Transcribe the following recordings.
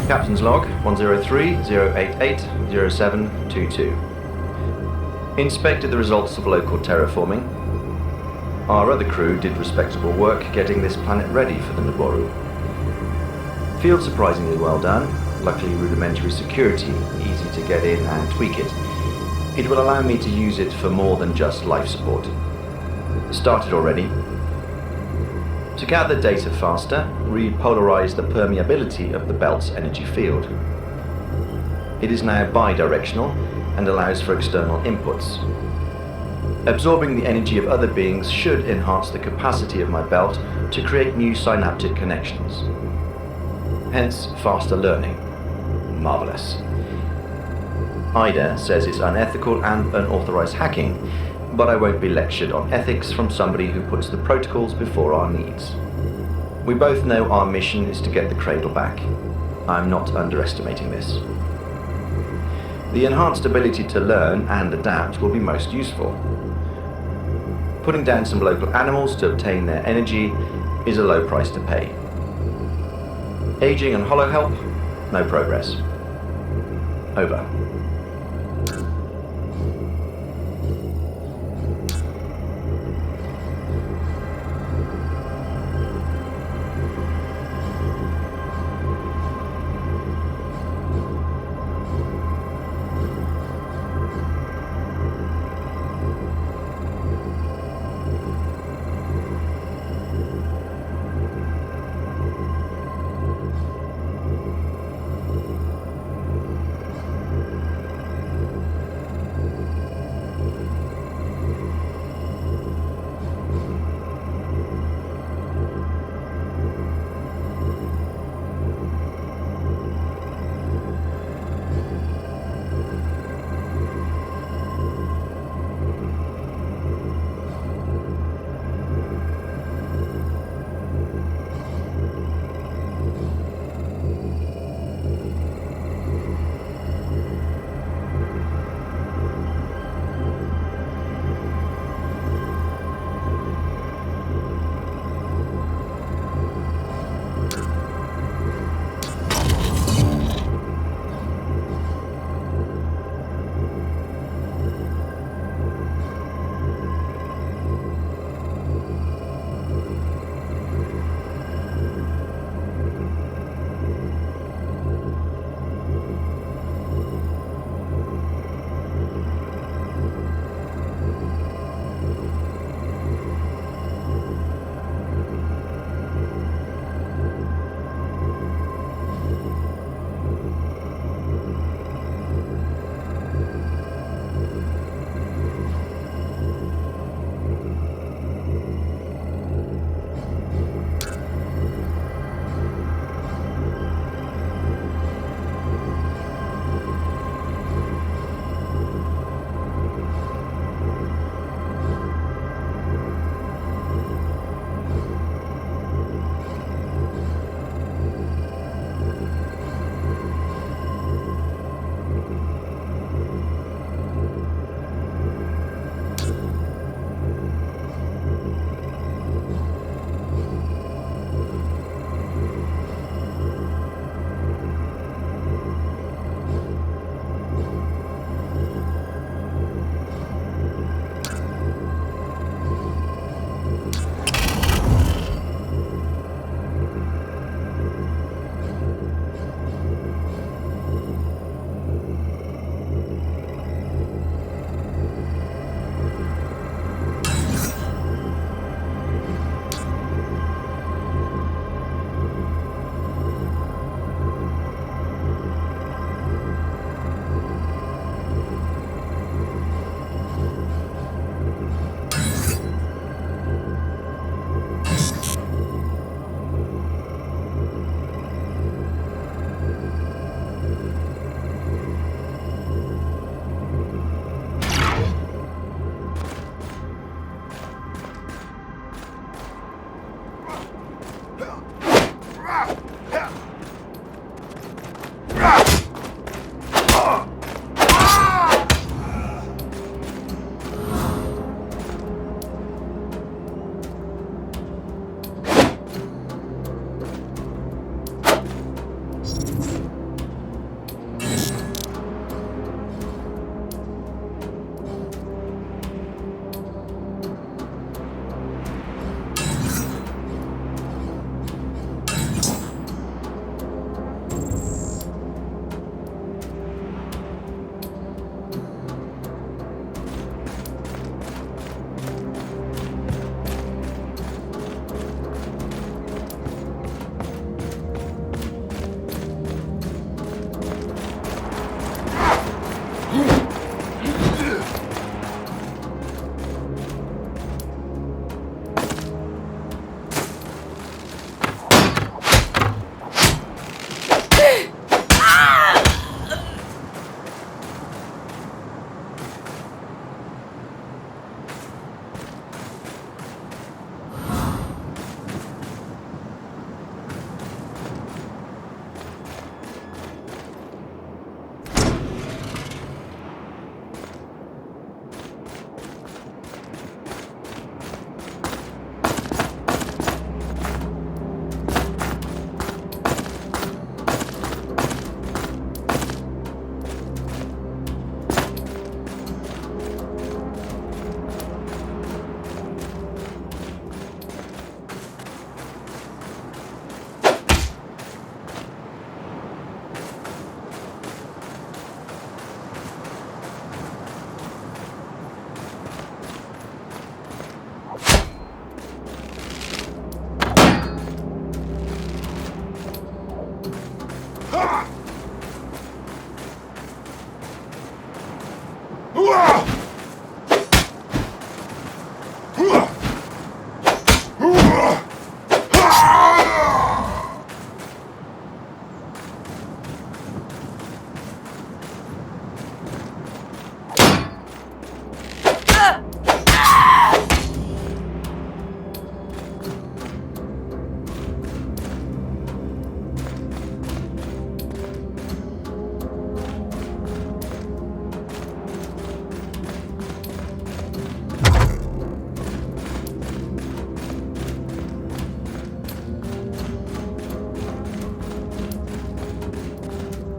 Captain's log 103-088-0722. Inspected the results of local terraforming. Our other crew did respectable work getting this planet ready for the Naboru. Field surprisingly well done, luckily rudimentary security, easy to get in and tweak it. It will allow me to use it for more than just life support. Started already. To gather data faster, repolarize the permeability of the belt's energy field. It is now bidirectional and allows for external inputs. Absorbing the energy of other beings should enhance the capacity of my belt to create new synaptic connections. Hence, faster learning. Marvelous. Ida says it's unethical and unauthorized hacking, but I won't be lectured on ethics from somebody who puts the protocols before our needs. We both know our mission is to get the cradle back. I'm not underestimating this. The enhanced ability to learn and adapt will be most useful. Putting down some local animals to obtain their energy is a low price to pay. Aging and hollow help, no progress. Over.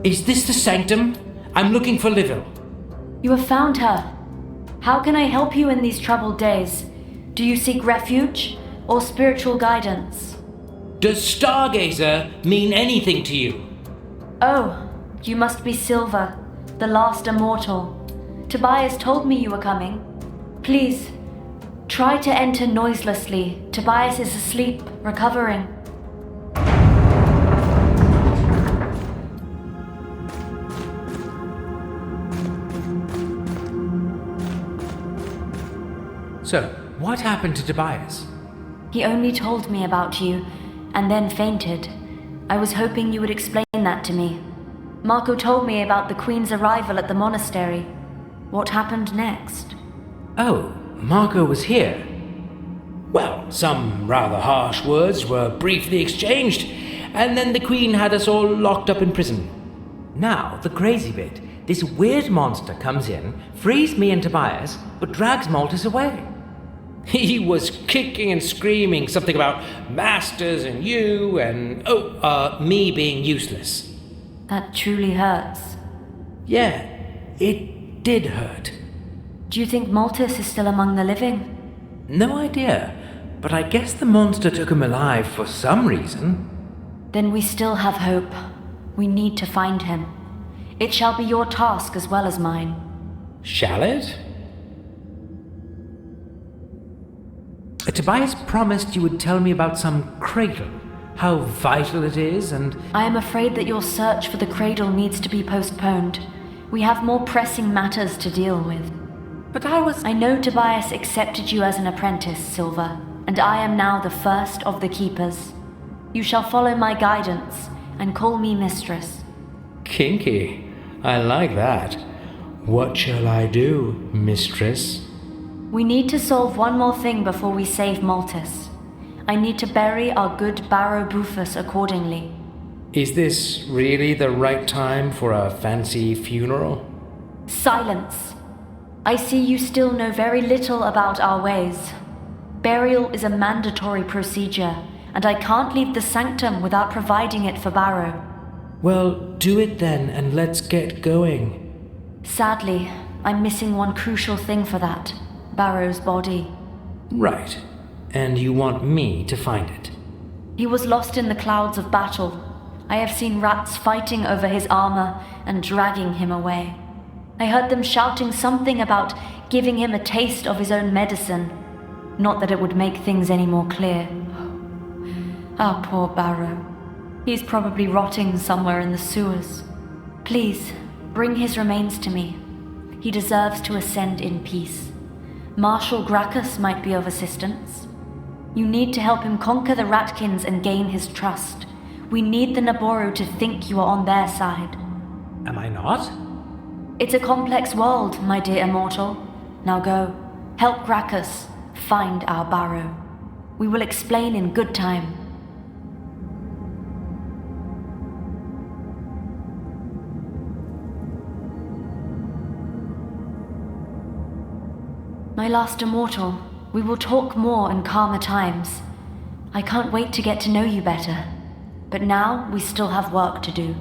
Is this the sanctum? I'm looking for Livil. You have found her. How can I help you in these troubled days? Do you seek refuge or spiritual guidance? Does Stargazer mean anything to you? Oh, you must be Silva, the last immortal. Tobias told me you were coming. Please, try to enter noiselessly. Tobias is asleep, recovering. So, what happened to Tobias? He only told me about you, and then fainted. I was hoping you would explain that to me. Marco told me about the Queen's arrival at the monastery. What happened next? Oh, Marco was here. Well, some rather harsh words were briefly exchanged, and then the Queen had us all locked up in prison. Now, the crazy bit. This weird monster comes in, frees me and Tobias, but drags Maltus away. He was kicking and screaming something about masters and you and, me being useless. That truly hurts. Yeah, it did hurt. Do you think Maltus is still among the living? No idea, but I guess the monster took him alive for some reason. Then we still have hope. We need to find him. It shall be your task as well as mine. Shall it? Tobias promised you would tell me about some cradle, how vital it is, and... I am afraid that your search for the cradle needs to be postponed. We have more pressing matters to deal with. But I know Tobias accepted you as an apprentice, Silva, and I am now the first of the keepers. You shall follow my guidance and call me mistress. Kinky. I like that. What shall I do, mistress? We need to solve one more thing before we save Maltus. I need to bury our good Barrow Bufus accordingly. Is this really the right time for a fancy funeral? Silence! I see you still know very little about our ways. Burial is a mandatory procedure, and I can't leave the sanctum without providing it for Barrow. Well, do it then, and let's get going. Sadly, I'm missing one crucial thing for that. Barrow's body. Right. And you want me to find it? He was lost in the clouds of battle. I have seen rats fighting over his armor and dragging him away. I heard them shouting something about giving him a taste of his own medicine. Not that it would make things any more clear. Our poor Barrow. He's probably rotting somewhere in the sewers. Please, bring his remains to me. He deserves to ascend in peace. Marshal Gracchus might be of assistance. You need to help him conquer the Ratkins and gain his trust. We need the Naboru to think you are on their side. Am I not? It's a complex world, my dear immortal. Now go, help Gracchus, find our Barrow. We will explain in good time. My last immortal, we will talk more in calmer times. I can't wait to get to know you better. But now we still have work to do.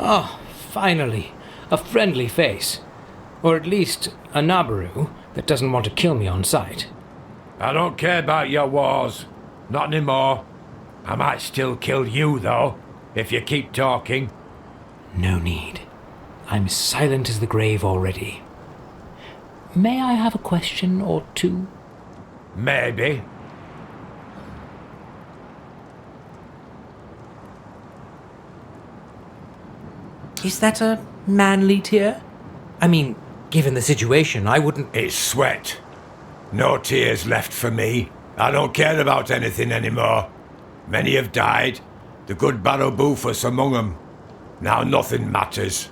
Oh, finally, a friendly face. Or at least a Nabaru that doesn't want to kill me on sight. I don't care about your wars. Not anymore. I might still kill you, though, if you keep talking. No need. I'm silent as the grave already. May I have a question or two? Maybe. Is that a manly tear? I mean, given the situation, I wouldn't... It's sweat. No tears left for me. I don't care about anything anymore. Many have died, the good Barobufus among them. Now nothing matters.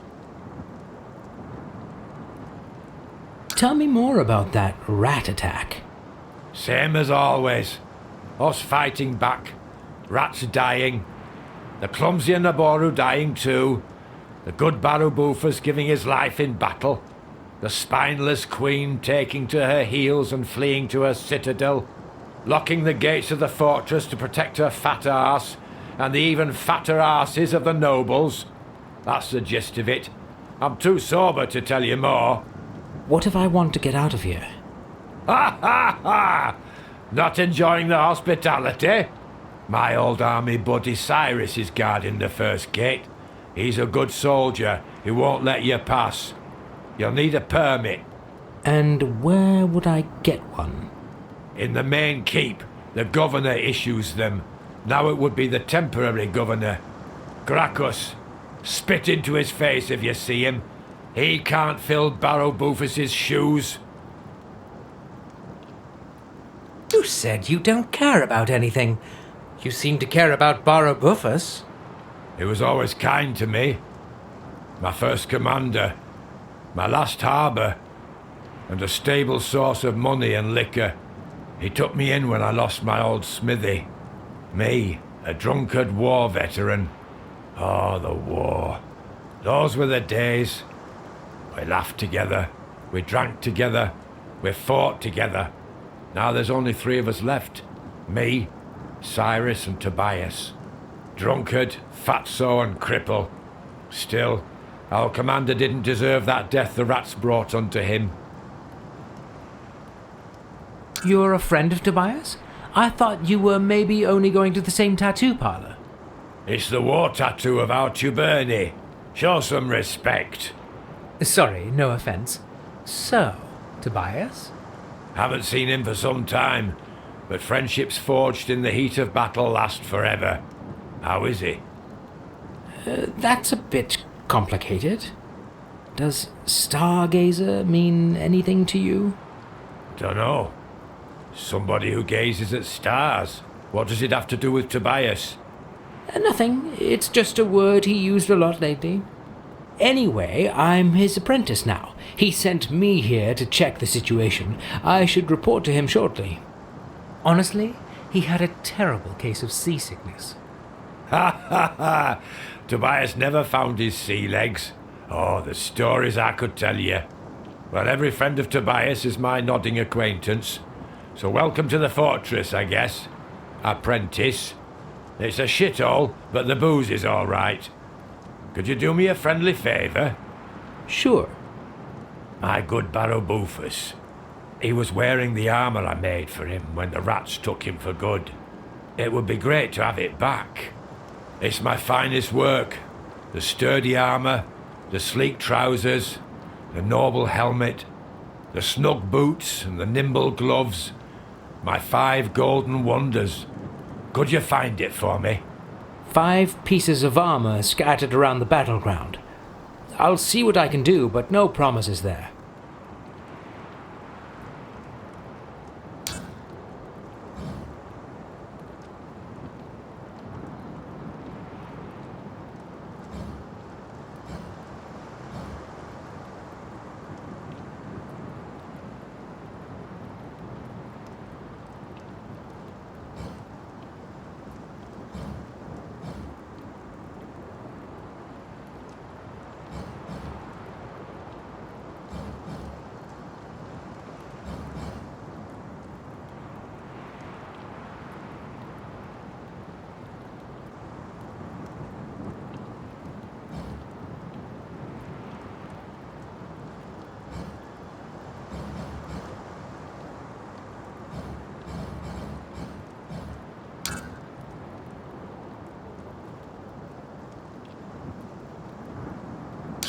Tell me more about that rat attack. Same as always. Us fighting back. Rats dying. The clumsy Naboru dying too. The good Barobufus giving his life in battle. The spineless queen taking to her heels and fleeing to her citadel. Locking the gates of the fortress to protect her fat arse. And the even fatter arses of the nobles. That's the gist of it. I'm too sober to tell you more. What if I want to get out of here? Ha ha ha! Not enjoying the hospitality? My old army buddy Cyrus is guarding the first gate. He's a good soldier who won't let you pass. You'll need a permit. And where would I get one? In the main keep, the governor issues them. Now it would be the temporary governor. Gracchus. Spit into his face if you see him. He can't fill Barobufus's shoes. You said you don't care about anything. You seem to care about Barobufus. He was always kind to me. My first commander. My last harbour. And a stable source of money and liquor. He took me in when I lost my old smithy. Me, a drunkard war veteran. Oh, the war. Those were the days. We laughed together. We drank together. We fought together. Now there's only 3 of us left. Me, Cyrus and Tobias. Drunkard, fatso and cripple. Still, our commander didn't deserve that death the rats brought unto him. You're a friend of Tobias? I thought you were maybe only going to the same tattoo parlor. It's the war tattoo of our Tuberni. Show some respect. Sorry, no offense. So, Tobias? Haven't seen him for some time, but friendships forged in the heat of battle last forever. How is he? That's a bit complicated. Does stargazer mean anything to you? Dunno. Somebody who gazes at stars. What does it have to do with Tobias? Nothing. It's just a word he used a lot lately. Anyway, I'm his apprentice now. He sent me here to check the situation. I should report to him shortly. Honestly, he had a terrible case of seasickness. Ha ha ha! Tobias never found his sea legs. Oh, the stories I could tell you. Well, every friend of Tobias is my nodding acquaintance. So welcome to the fortress, I guess. Apprentice. It's a shithole, but the booze is all right. Could you do me a friendly favour? Sure. My good Barobufus. He was wearing the armour I made for him when the rats took him for good. It would be great to have it back. It's my finest work. The sturdy armour, the sleek trousers, the noble helmet, the snug boots and the nimble gloves. My 5 golden wonders. Could you find it for me? 5 pieces of armor scattered around the battleground. I'll see what I can do, but no promises there.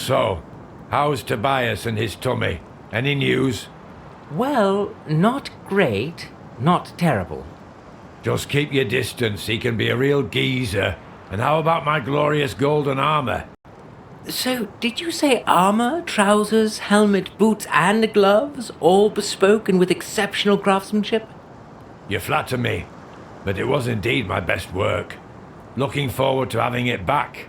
So, how's Tobias and his tummy? Any news? Well, not great, not terrible. Just keep your distance, he can be a real geezer. And how about my glorious golden armor? So, did you say armor, trousers, helmet, boots, and gloves, all bespoke and with exceptional craftsmanship? You flatter me, but it was indeed my best work. Looking forward to having it back.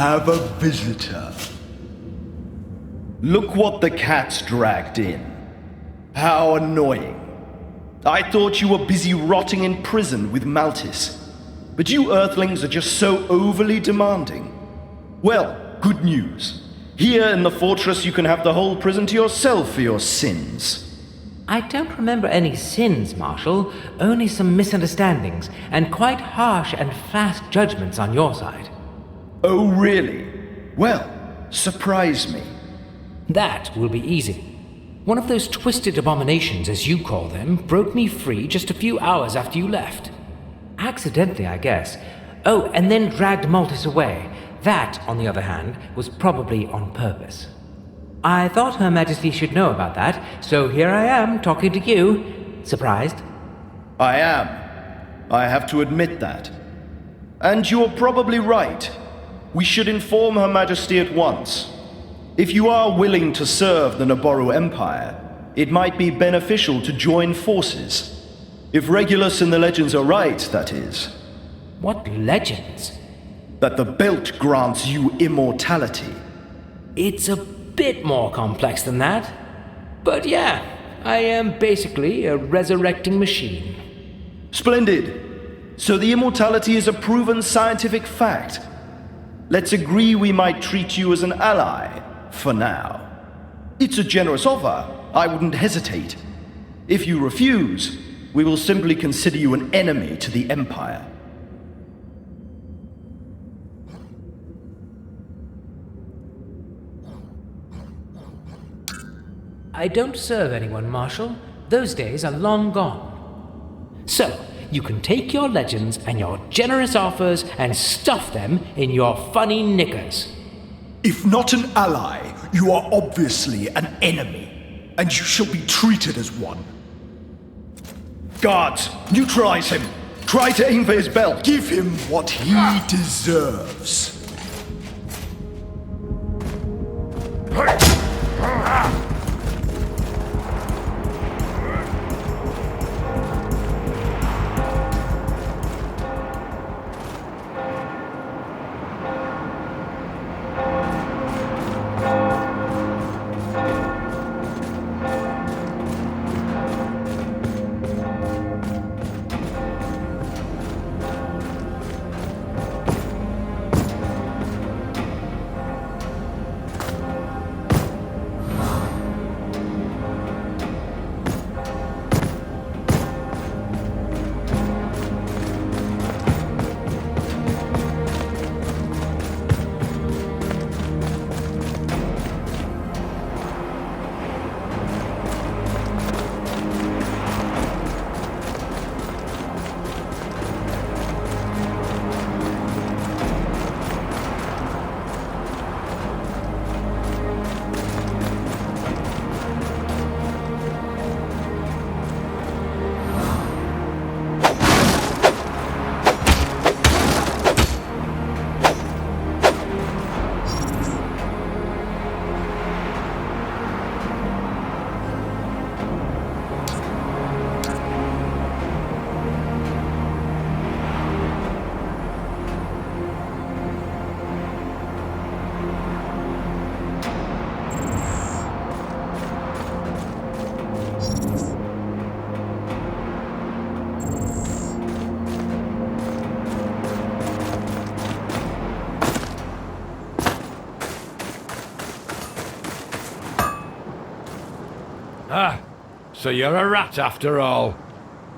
have a visitor. Look what the cat's dragged in. How annoying. I thought you were busy rotting in prison with Maltis. But you Earthlings are just so overly demanding. Well, good news. Here in the fortress you can have the whole prison to yourself for your sins. I don't remember any sins, Marshal, only some misunderstandings and quite harsh and fast judgments on your side. Oh, really? Well, surprise me. That will be easy. One of those twisted abominations, as you call them, broke me free just a few hours after you left. Accidentally, I guess. Oh, and then dragged Maltis away. That, on the other hand, was probably on purpose. I thought Her Majesty should know about that, so here I am talking to you. Surprised? I am. I have to admit that. And you're probably right. We should inform Her Majesty at once. If you are willing to serve the Naboru Empire, it might be beneficial to join forces. If Regulus and the legends are right, that is. What legends? That the belt grants you immortality. It's a bit more complex than that. But yeah, I am basically a resurrecting machine. Splendid. So the immortality is a proven scientific fact. Let's agree we might treat you as an ally, for now. It's a generous offer. I wouldn't hesitate. If you refuse, we will simply consider you an enemy to the Empire. I don't serve anyone, Marshal. Those days are long gone. So, you can take your legends and your generous offers and stuff them in your funny knickers. If not an ally, you are obviously an enemy, and you shall be treated as one. Guards, neutralize him! Try to aim for his belt! Give him what he deserves. Ah, so you're a rat after all.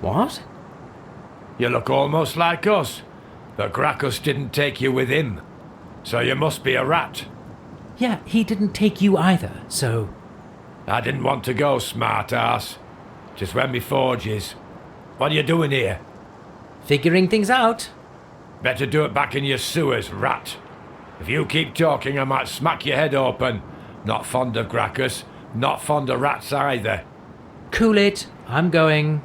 What? You look almost like us, but Gracchus didn't take you with him. So you must be a rat. Yeah, he didn't take you either, so... I didn't want to go, smart ass. Just when me forges. What are you doing here? Figuring things out. Better do it back in your sewers, rat. If you keep talking, I might smack your head open. Not fond of Gracchus, not fond of rats either. Cool it. I'm going.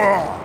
Ah!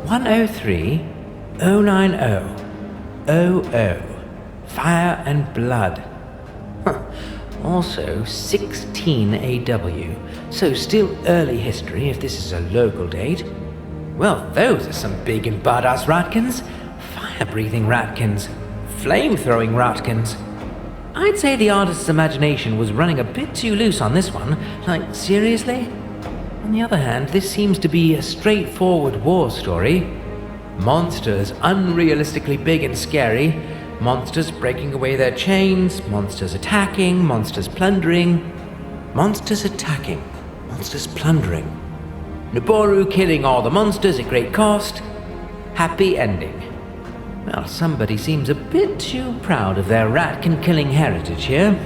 "103 090 00 Fire and Blood." Huh. Also 16 AW, so still early history if this is a local date. Well, those are some big and badass ratkins. Fire-breathing ratkins. Flame-throwing ratkins. I'd say the artist's imagination was running a bit too loose on this one. Like, seriously? On the other hand, this seems to be a straightforward war story. Monsters unrealistically big and scary. Monsters breaking away their chains. Monsters attacking. Monsters plundering. Monsters attacking. Monsters plundering. Naboru killing all the monsters at great cost. Happy ending. Well, somebody seems a bit too proud of their ratkin-killing heritage here.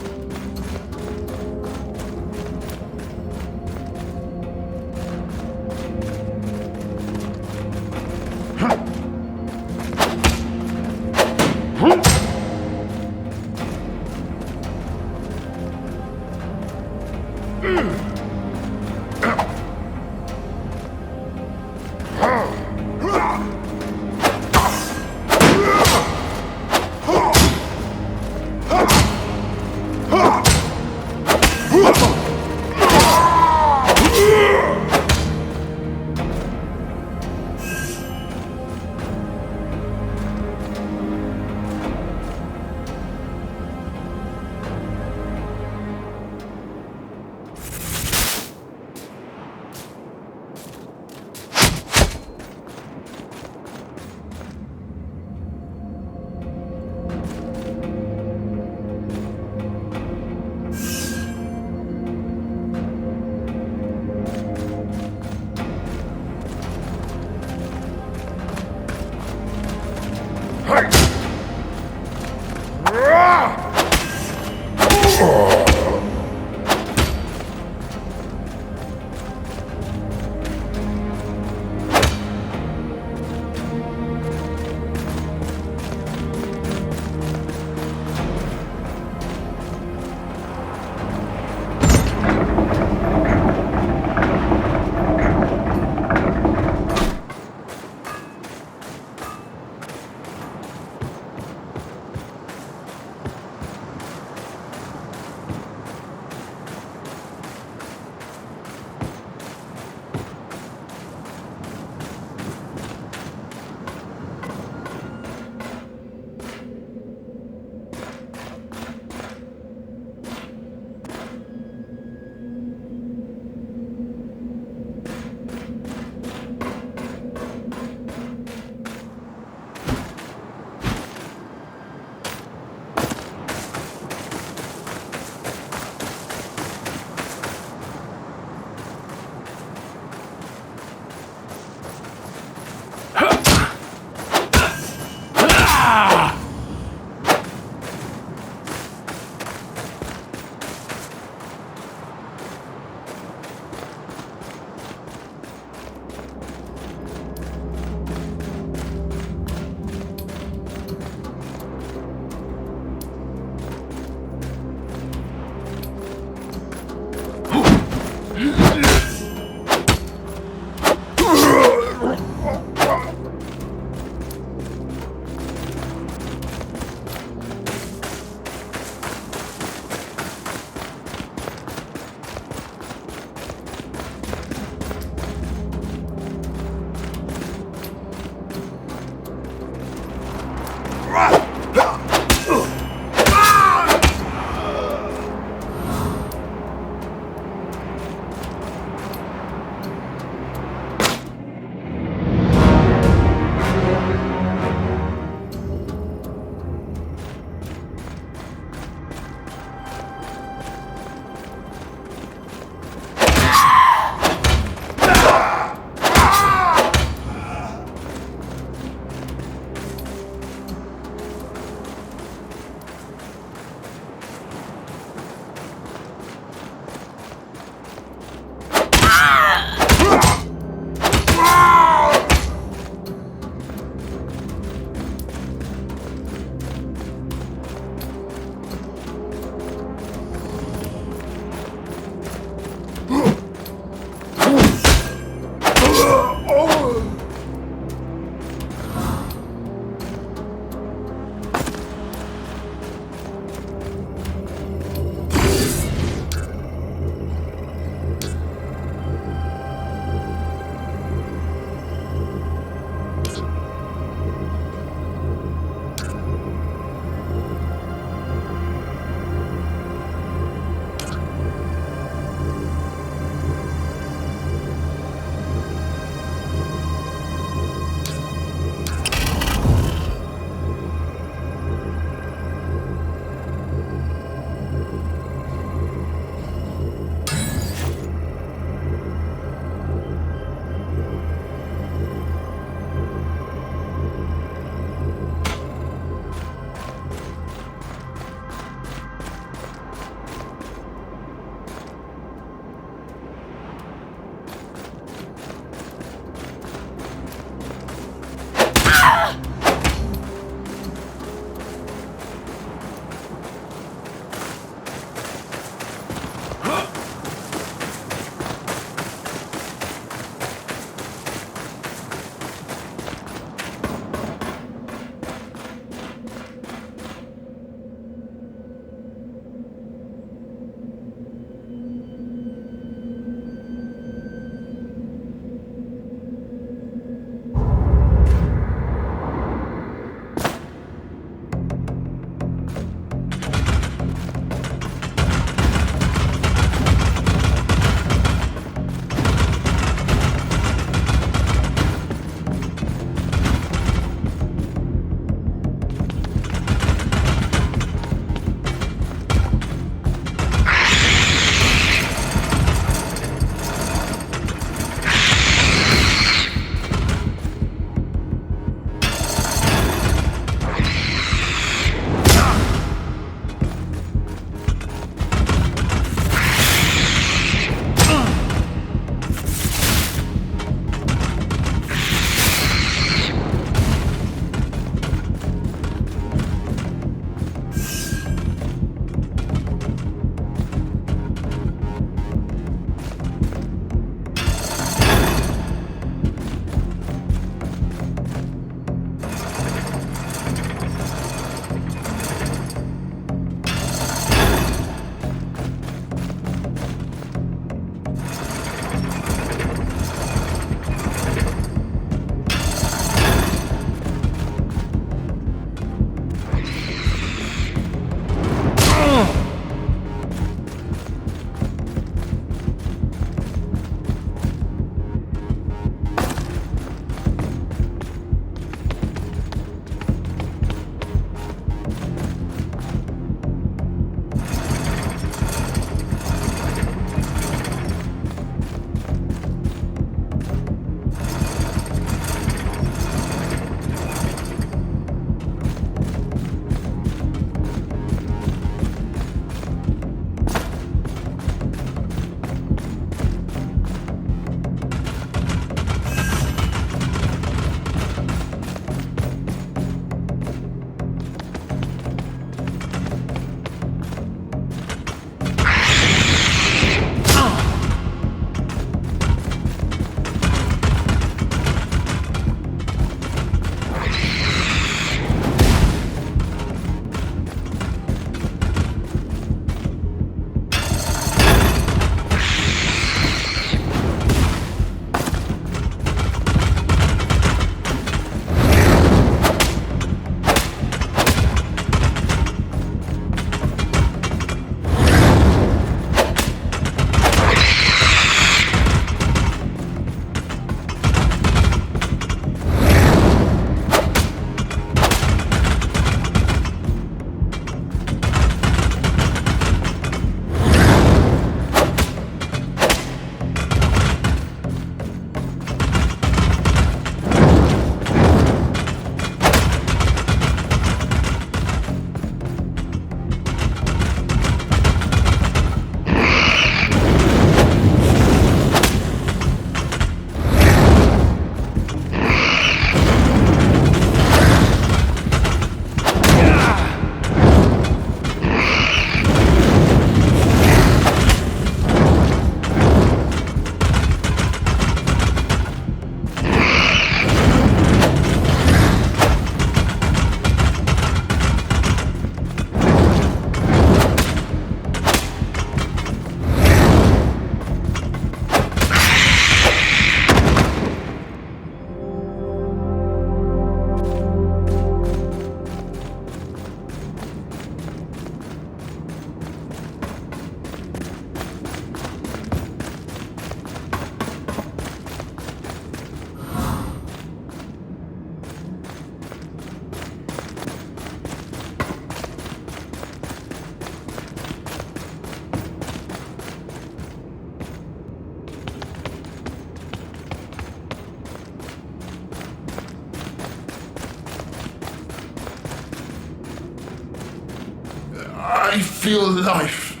I feel life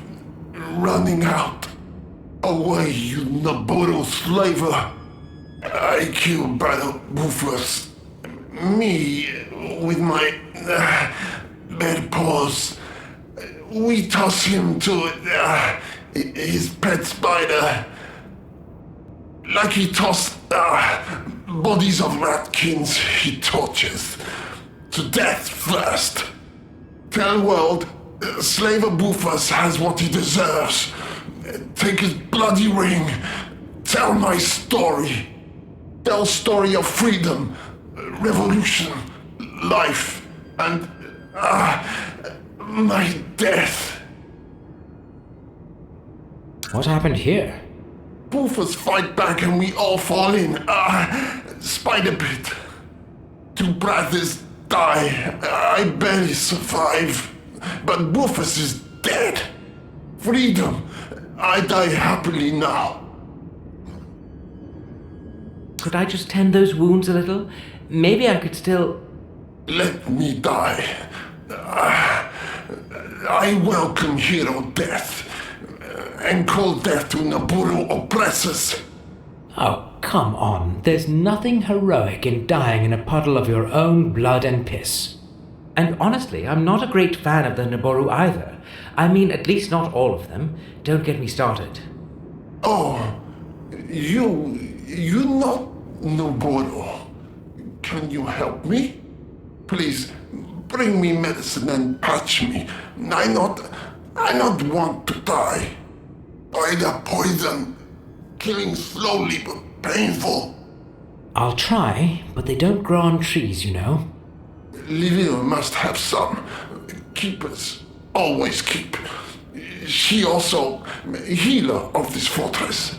running out. Away, you Naboro slaver. I killed Battle Rufus. Me, with my bare paws. We toss him to his pet spider. Like he tossed bodies of ratkins he tortures. To death first. Tell world, Slaver Bufus has what he deserves. Take his bloody ring. Tell my story. Tell story of freedom, revolution, life, and my death. What happened here? Bufus fight back and we all fall in. Spider pit. 2 brothers die. I barely survive. But Bufus is dead. Freedom. I die happily now. Could I just tend those wounds a little? Maybe I could still... Let me die. I welcome hero death. And call death to Naburu oppressors. Oh, come on. There's nothing heroic in dying in a puddle of your own blood and piss. And honestly, I'm not a great fan of the Naboru either. I mean, at least not all of them. Don't get me started. Oh, you not Noboru. Can you help me? Please, bring me medicine and patch me. I not want to die. By the poison, killing slowly but painful. I'll try, but they don't grow on trees, you know. Livia must have some. Keepers always keep. She also healer of this fortress.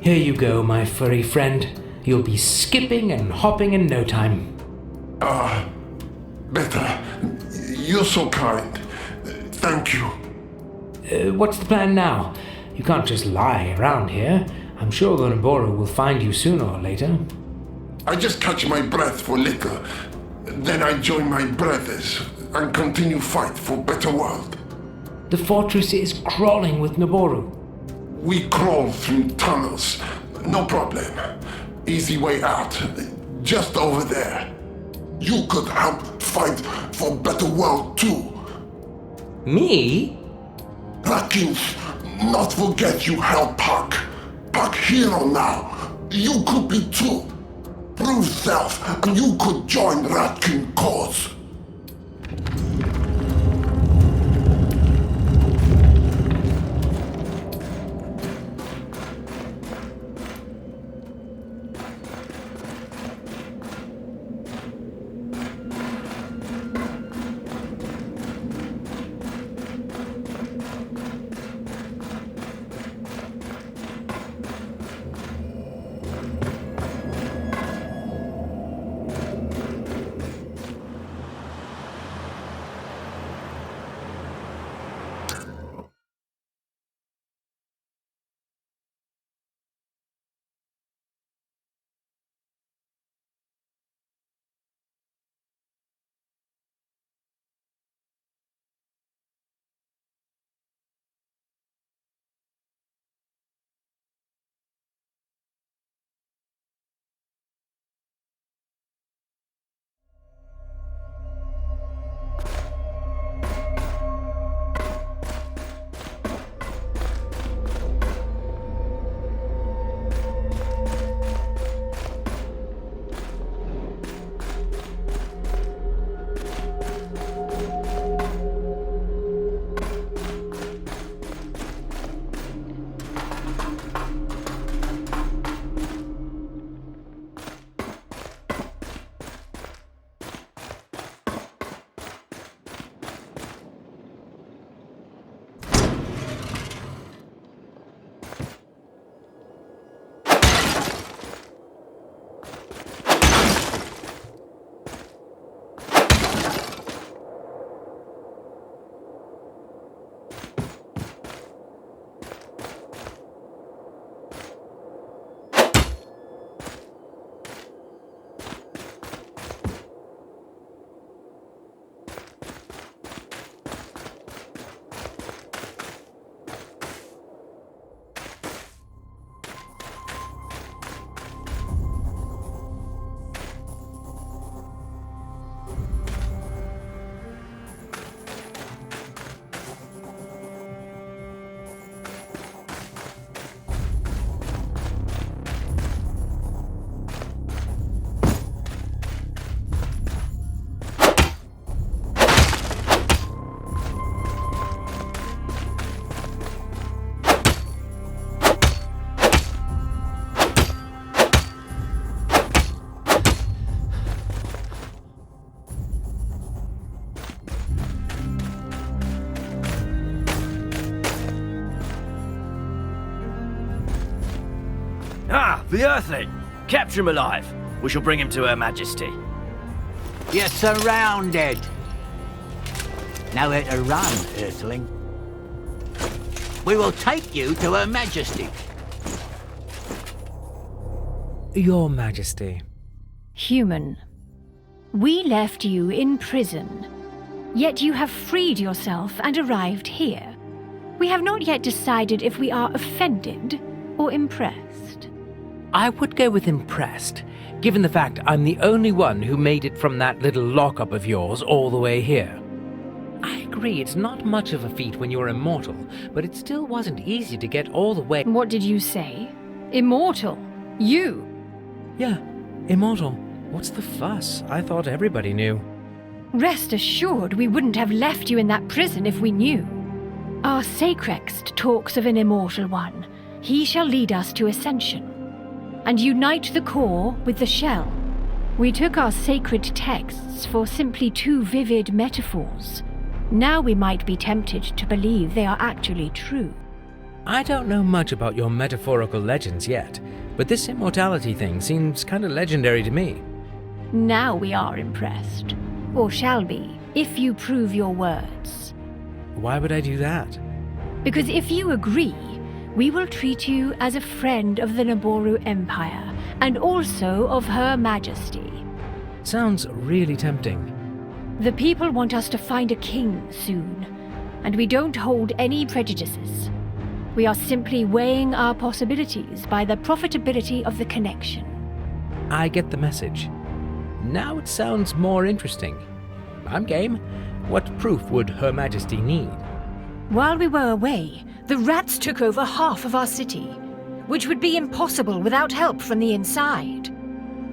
Here you go, my furry friend. You'll be skipping and hopping in no time. Better. You're so kind. Thank you. What's the plan now? You can't just lie around here. I'm sure the Naboru will find you sooner or later. I just catch my breath for liquor. Then I join my brothers and continue fight for better world. The fortress is crawling with Naboru. We crawl through tunnels. No problem. Easy way out. Just over there. You could help fight for better world too. Me? Rakins, not forget you help Park. Park hero now. You could be too. Prove self and you could join Ratkin cause. The Earthling! Capture him alive. We shall bring him to Her Majesty. You're surrounded. Nowhere to run, Earthling. We will take you to Her Majesty. Your Majesty. Human, we left you in prison, yet you have freed yourself and arrived here. We have not yet decided if we are offended or impressed. I would go with impressed, given the fact I'm the only one who made it from that little lockup of yours all the way here. I agree, it's not much of a feat when you're immortal, but it still wasn't easy to get all the way. What did you say? Immortal? You? Yeah, immortal. What's the fuss? I thought everybody knew. Rest assured we wouldn't have left you in that prison if we knew. Our Sacrext talks of an immortal one. He shall lead us to ascension and unite the core with the shell. We took our sacred texts for simply too vivid metaphors. Now we might be tempted to believe they are actually true. I don't know much about your metaphorical legends yet, but this immortality thing seems kind of legendary to me. Now we are impressed. Or shall be, if you prove your words. Why would I do that? Because if you agree, we will treat you as a friend of the Naboru Empire, and also of Her Majesty. Sounds really tempting. The people want us to find a king soon, and we don't hold any prejudices. We are simply weighing our possibilities by the profitability of the connection. I get the message. Now it sounds more interesting. I'm game. What proof would Her Majesty need? While we were away, the rats took over half of our city, which would be impossible without help from the inside.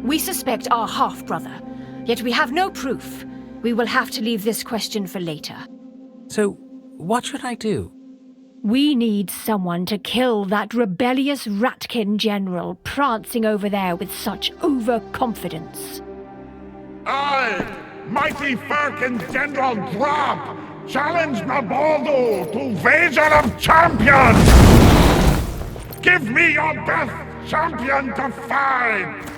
We suspect our half-brother, yet we have no proof. We will have to leave this question for later. So, what should I do? We need someone to kill that rebellious ratkin general prancing over there with such overconfidence. I, mighty Firkin General Drop, challenge Nabaldo to wager of champions! Give me your best champion to fight!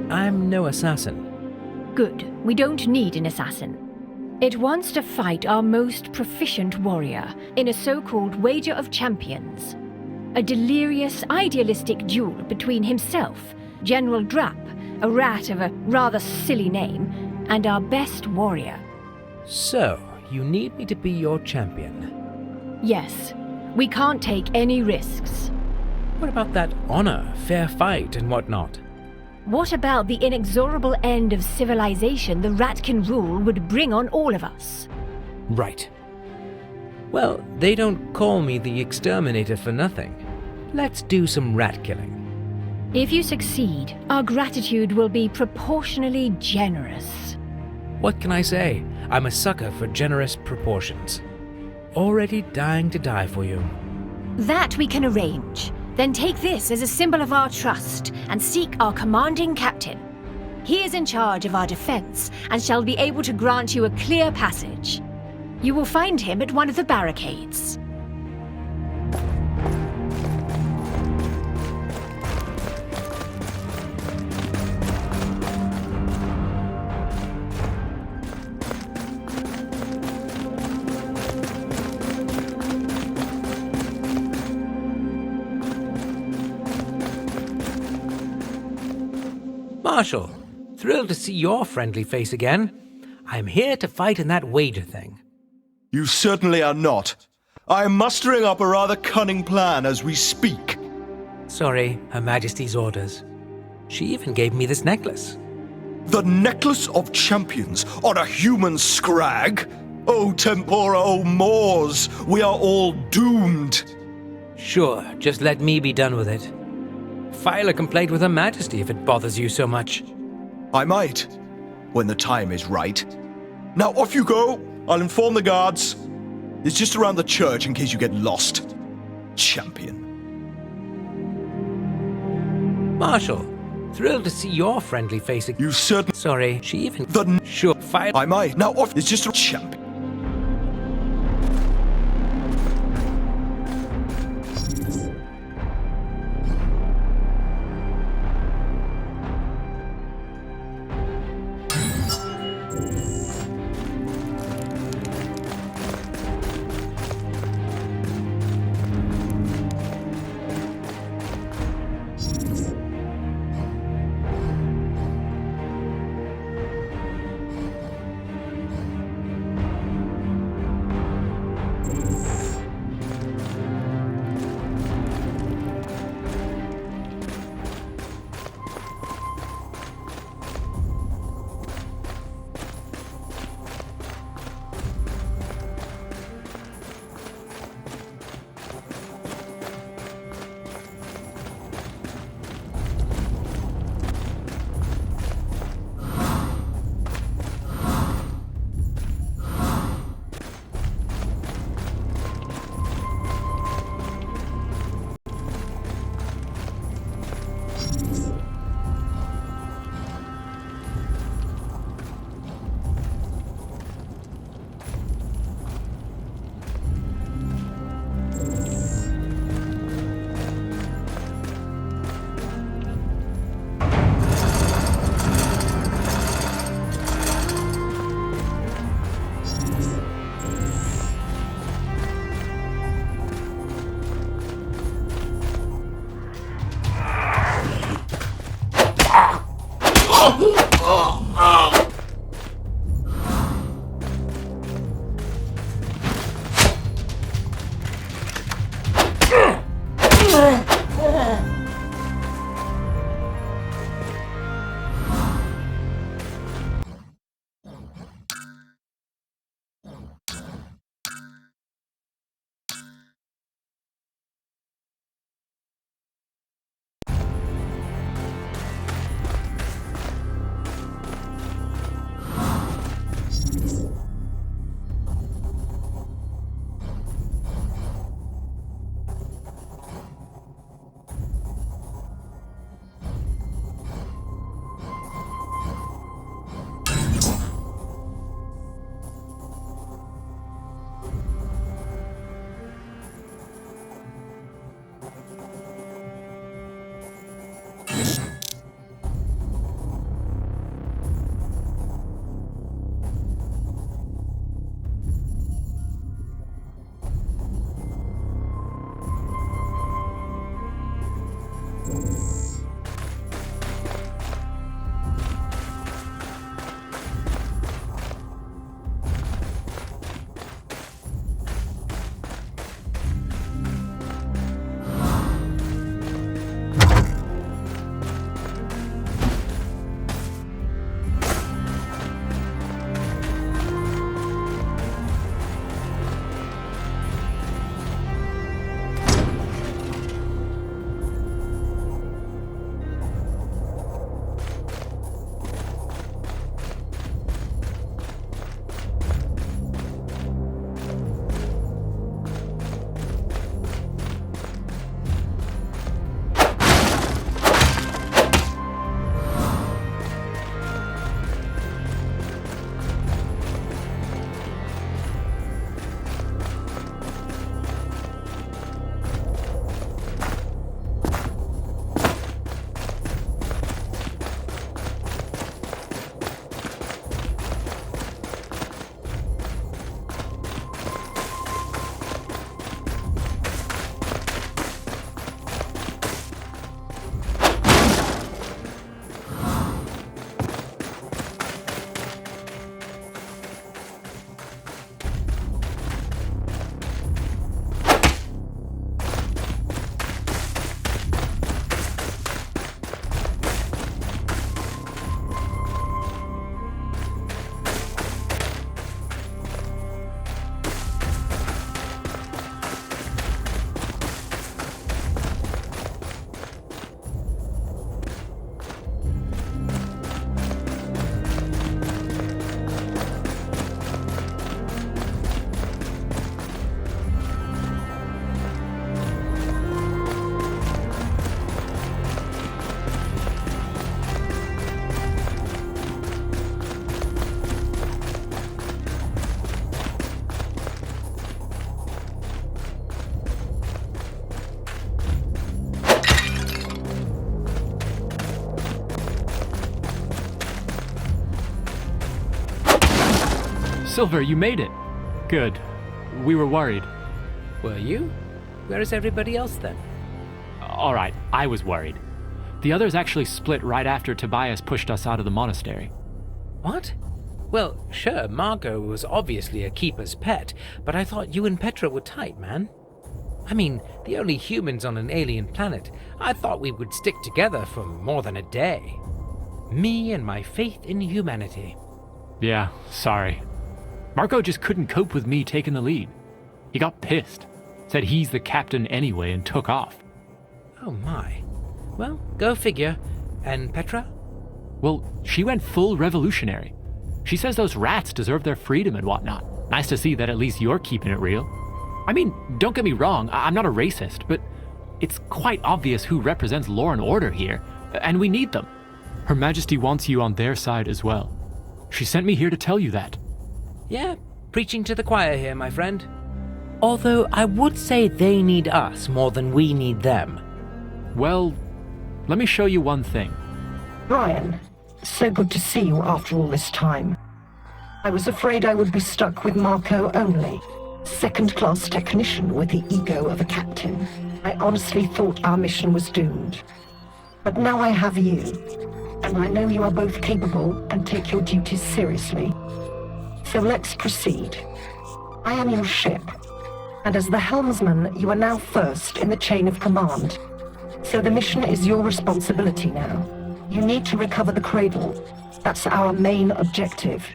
I'm no assassin. Good. We don't need an assassin. It wants to fight our most proficient warrior in a so-called wager of champions. A delirious, idealistic duel between himself, General Drap, a rat of a rather silly name, and our best warrior. So, you need me to be your champion? Yes. We can't take any risks. What about that honor, fair fight, and whatnot? What about the inexorable end of civilization the Ratkin rule would bring on all of us? Right. Well, they don't call me the exterminator for nothing. Let's do some rat killing. If you succeed, our gratitude will be proportionally generous. What can I say? I'm a sucker for generous proportions. Already dying to die for you. That we can arrange. Then take this as a symbol of our trust and seek our commanding captain. He is in charge of our defense and shall be able to grant you a clear passage. You will find him at one of the barricades. Marshal, thrilled to see your friendly face again. I'm here to fight in that wager thing. You certainly are not. I am mustering up a rather cunning plan as we speak. Sorry, Her Majesty's orders. She even gave me this necklace. The necklace of champions on a human scrag? Oh, Tempora, oh, Moors, we are all doomed. Sure, just let me be done with it. File a complaint with Her Majesty if it bothers you so much. I might, when the time is right. Now off you go. I'll inform the guards. It's just around the church in case you get lost. Champion. Marshal, thrilled to see your friendly face again. You certainly... Sorry, she even... Sure, file... I might. Now off... It's just a champion. Silver, you made it. Good. We were worried. Were you? Where is everybody else then? All right, I was worried. The others actually split right after Tobias pushed us out of the monastery. What? Well, sure, Margot was obviously a keeper's pet, but I thought you and Petra were tight, man. I mean, the only humans on an alien planet. I thought we would stick together for more than a day. Me and my faith in humanity. Yeah, sorry. Marco just couldn't cope with me taking the lead. He got pissed, said he's the captain anyway, and took off. Oh my. Well, go figure. And Petra? Well, she went full revolutionary. She says those rats deserve their freedom and whatnot. Nice to see that at least you're keeping it real. I mean, don't get me wrong, I'm not a racist, but it's quite obvious who represents law and order here, and we need them. Her Majesty wants you on their side as well. She sent me here to tell you that. Yeah, preaching to the choir here, my friend. Although I would say they need us more than we need them. Well, let me show you one thing. Brian, so good to see you after all this time. I was afraid I would be stuck with Marco only. Second-class technician with the ego of a captain. I honestly thought our mission was doomed. But now I have you. And and I know you are both capable and take your duties seriously. So let's proceed. I am your ship, and as the helmsman, you are now first in the chain of command. So the mission is your responsibility now. You need to recover the cradle. That's our main objective.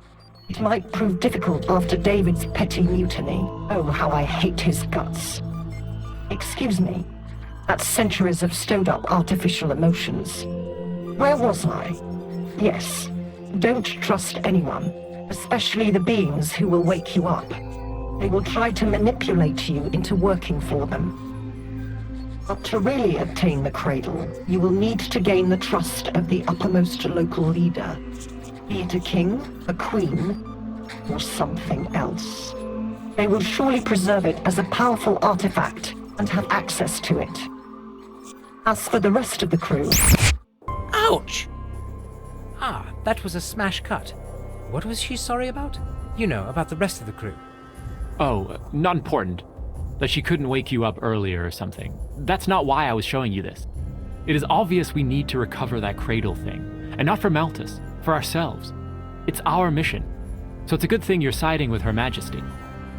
It might prove difficult after David's petty mutiny. Oh, how I hate his guts. Excuse me. That's centuries of stowed-up artificial emotions. Where was I? Yes. Don't trust anyone, especially the beings who will wake you up. They will try to manipulate you into working for them. But to really obtain the cradle, you will need to gain the trust of the uppermost local leader. Be it a king, a queen, or something else. They will surely preserve it as a powerful artifact and have access to it. As for the rest of the crew... Ouch! Ah, that was a smash cut. What was she sorry about? You know, about the rest of the crew. Oh, not important. That she couldn't wake you up earlier or something. That's not why I was showing you this. It is obvious we need to recover that cradle thing. And not for Malthus, for ourselves. It's our mission. So it's a good thing you're siding with Her Majesty.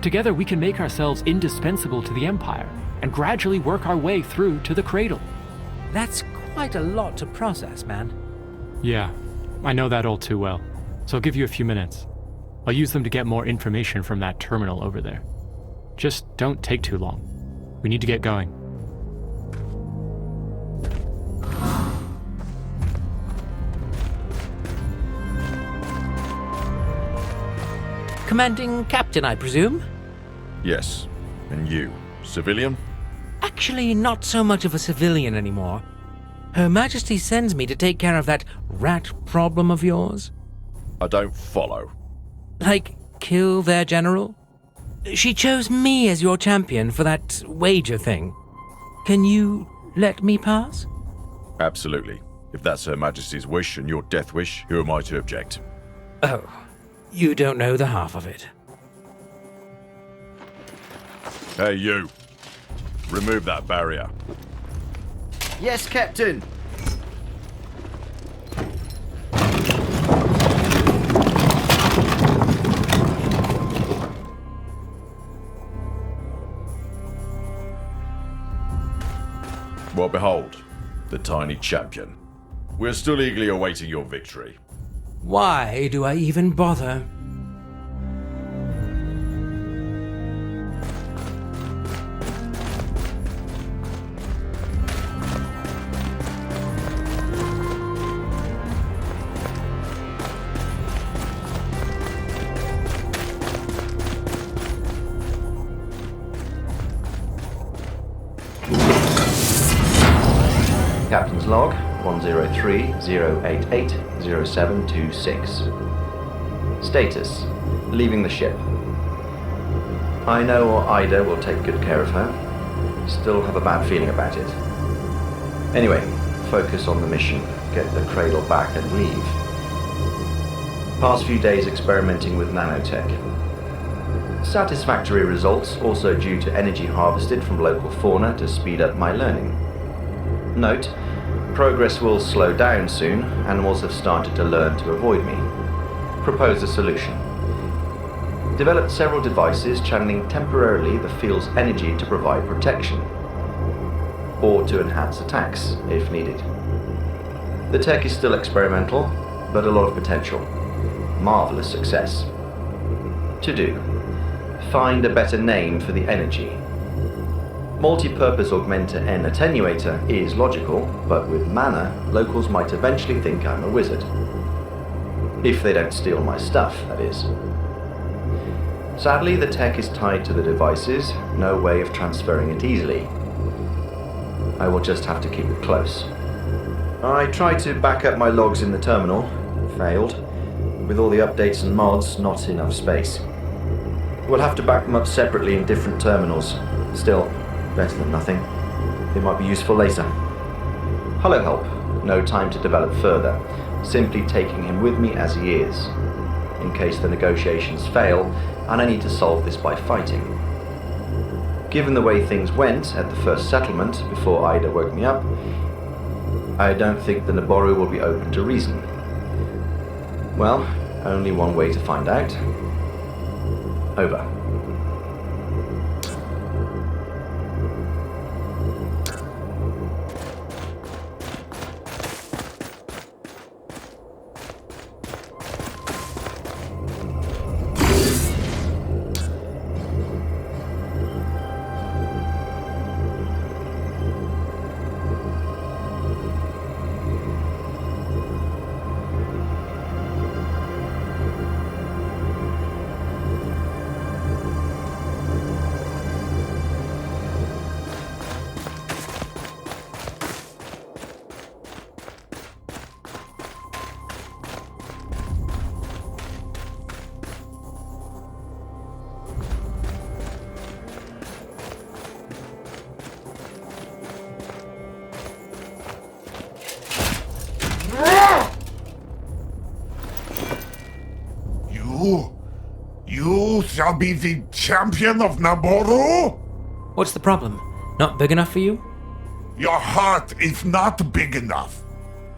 Together we can make ourselves indispensable to the Empire and gradually work our way through to the cradle. That's quite a lot to process, man. Yeah, I know that all too well. So I'll give you a few minutes. I'll use them to get more information from that terminal over there. Just don't take too long. We need to get going. Commanding Captain, I presume? Yes. And you? Civilian? Actually, not so much of a civilian anymore. Her Majesty sends me to take care of that rat problem of yours. I don't follow. Like, kill their general? She chose me as your champion for that wager thing. Can you let me pass? Absolutely. If that's Her Majesty's wish and your death wish, who am I to object? Oh, you don't know the half of it. Hey, you. Remove that barrier. Yes, Captain. Well, behold, the tiny champion. We're still eagerly awaiting your victory. Why do I even bother? Captain's log 103-088-0726. Status: leaving the ship. I know Ida will take good care of her. Still have a bad feeling about it. Anyway, focus on the mission, get the cradle back and leave. Past few days experimenting with nanotech. Satisfactory results also due to energy harvested from local fauna to speed up my learning. Note, progress will slow down soon. Animals have started to learn to avoid me. Propose a solution. Developed several devices channeling temporarily the field's energy to provide protection, or to enhance attacks if needed. The tech is still experimental, but a lot of potential. Marvelous success. To do: find a better name for the energy. Multi-purpose augmenter and attenuator is logical, but with mana, locals might eventually think I'm a wizard. If they don't steal my stuff, that is. Sadly, the tech is tied to the devices, no way of transferring it easily. I will just have to keep it close. I tried to back up my logs in the terminal, failed. With all the updates and mods, not enough space. We'll have to back them up separately in different terminals. Still, better than nothing. It might be useful later. Hello, help. No time to develop further. Simply taking him with me as he is. In case the negotiations fail, and I need to solve this by fighting. Given the way things went at the first settlement, before Ida woke me up, I don't think the Naboru will be open to reason. Well, only one way to find out. Over. You shall be the champion of Naboru? What's the problem? Not big enough for you? Your heart is not big enough.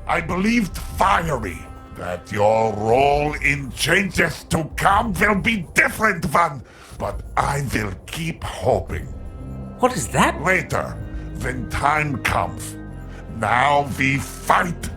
I believed fiery that your role in changes to come will be different one, but I will keep hoping. What is that? Later, when time comes. Now we fight.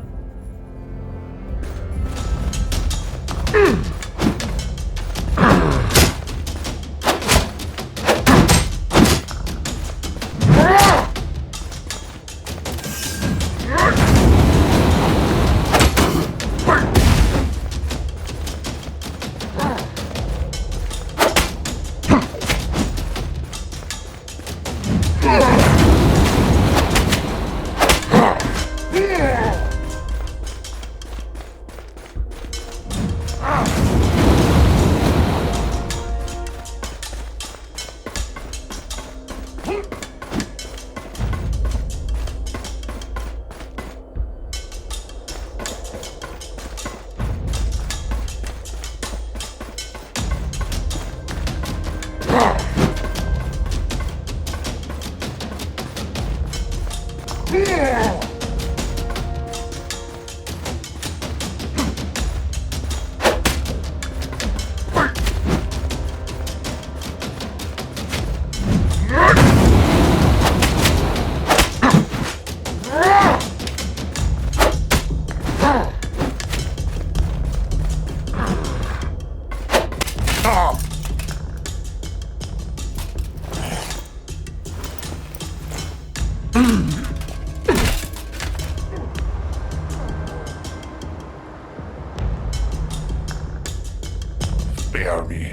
Spare me.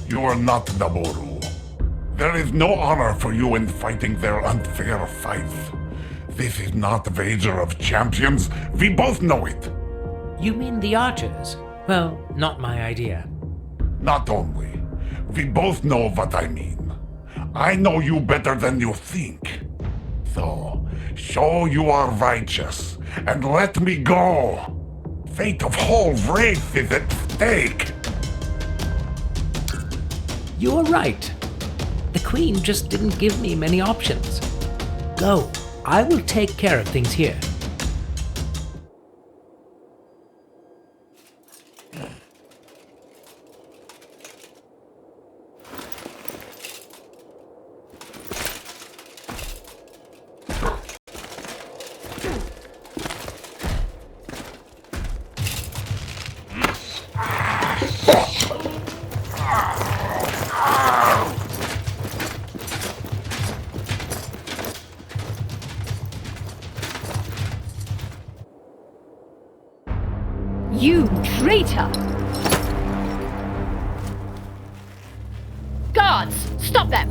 You are not Naboru. There is no honor for you in fighting their unfair fights. This is not Wager of Champions. We both know it. You mean the archers? Well, not my idea. Not only. We both know what I mean. I know you better than you think. So, show you are righteous, and let me go. Fate of whole race is at stake. You're right. The Queen just didn't give me many options. Go. I will take care of things here. You traitor! Guards, stop them!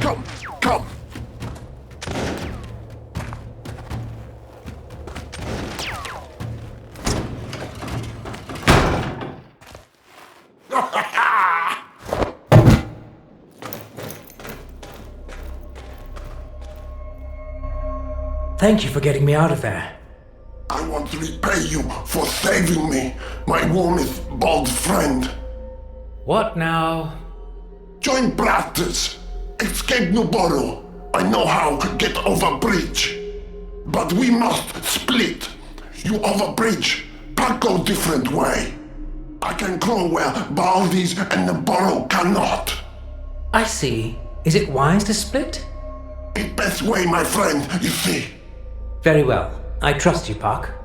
Come, come! Thank you for getting me out of there. I want to repay you for saving me, my warmest, bold friend. What now? Join Bratters. escape Nuboru. I know how to get over bridge. But we must split. You over bridge, Pack go different way. I can go where Baldi's and Nuboru cannot. I see. Is it wise to split? It's best way, my friend, you see. Very well. I trust you, Park.